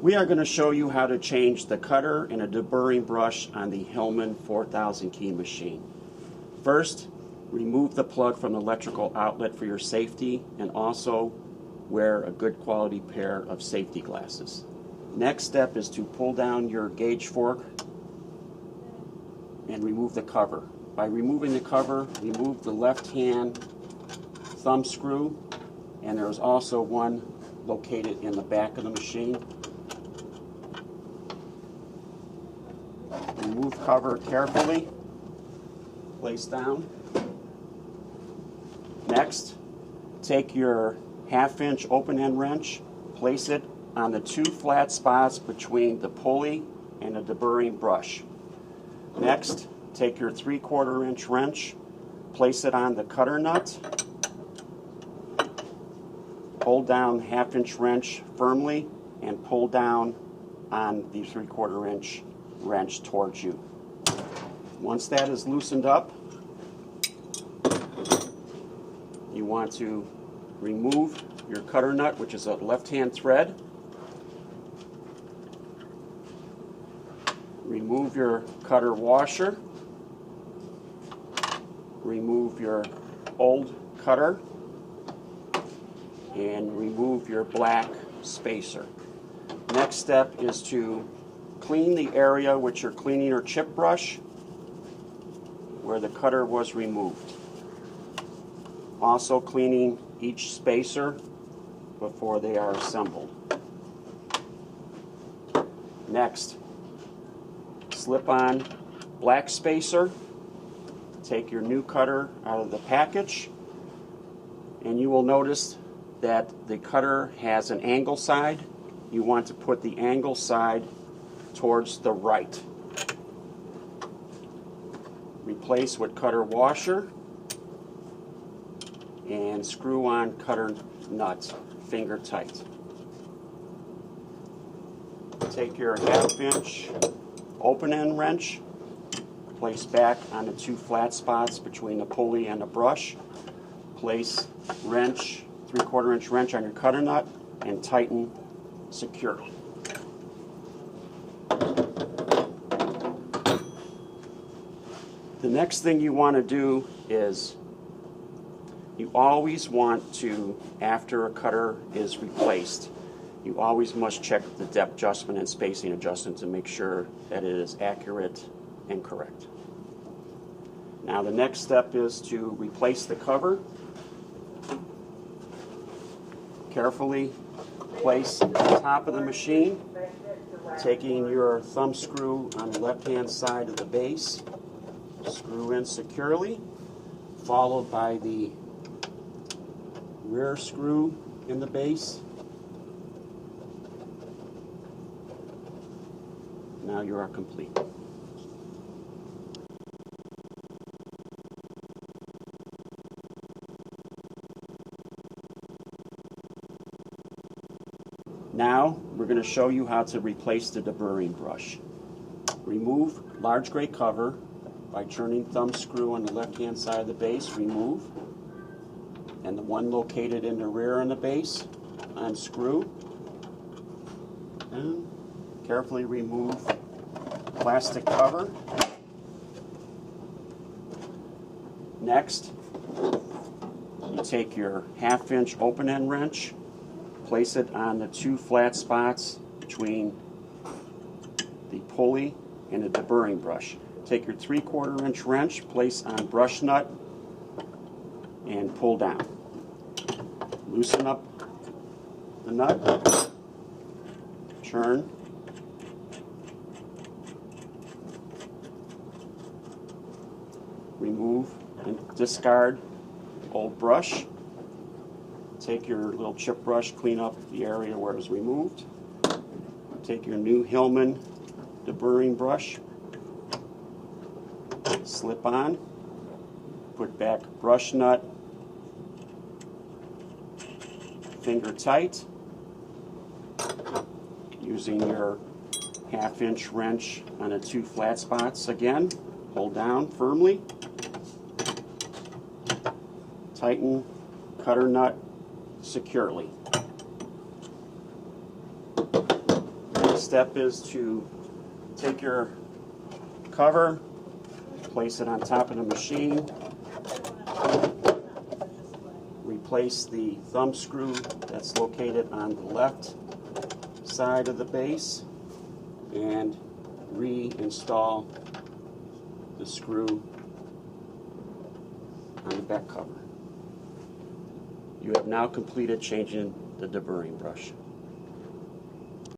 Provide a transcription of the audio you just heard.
We are going to show you how to change the cutter and a deburring brush on the Hillman 4000 key machine. First, remove the plug from the electrical outlet for your safety, and also wear a good quality pair of safety glasses. Next step is to pull down your gauge fork and remove the cover. By removing the cover, remove the left hand thumb screw, and there's also one located in the back of the machine. Remove cover carefully, place down. Next, take your 1/2 inch open end wrench, place it on the 2 flat spots between the pulley and the deburring brush. Next, take your 3/4 inch wrench, place it on the cutter nut, hold down 1/2 inch wrench firmly, and pull down on the 3/4 inch wrench towards you. Once that is loosened up, you want to remove your cutter nut, which is a left-hand thread. Remove your cutter washer. Remove your old cutter. And remove your black spacer. Next step is to clean the area with your cleaning or chip brush where the cutter was removed. Also cleaning each spacer before they are assembled. Next, slip on black spacer, take your new cutter out of the package, and you will notice that the cutter has an angle side. You want to put the angle side towards the right. Replace with cutter washer and screw on cutter nut finger tight. Take your 1/2 inch open end wrench, place back on the 2 flat spots between the pulley and the brush. Place wrench, 3/4 inch wrench on your cutter nut and tighten securely. The next thing you want to do is you always want to, after a cutter is replaced, you always must check the depth adjustment and spacing adjustment to make sure that it is accurate and correct. Now the next step is to replace the cover. Carefully place the top of the machine, taking your thumb screw on the left-hand side of the base, screw in securely, followed by the rear screw in the base. Now you are complete. Now we're going to show you how to replace the deburring brush. Remove large gray cover by turning thumb screw on the left hand side of the base, remove, and the one located in the rear on the base, unscrew, and carefully remove plastic cover. Next, you take your 1/2 inch open end wrench, place it on the 2 flat spots between the pulley and the deburring brush. Take your 3/4 inch wrench, place on brush nut, and pull down. Loosen up the nut, turn, remove and discard old brush. Take your little chip brush, clean up the area where it was removed. Take your new Hillman deburring brush, slip on, put back brush nut, finger tight, using your 1/2 inch wrench on the 2 flat spots again, hold down firmly, tighten cutter nut securely. step is to take your cover, place it on top of the machine, replace the thumb screw that's located on the left side of the base, and reinstall the screw on the back cover. You have now completed changing the deburring brush.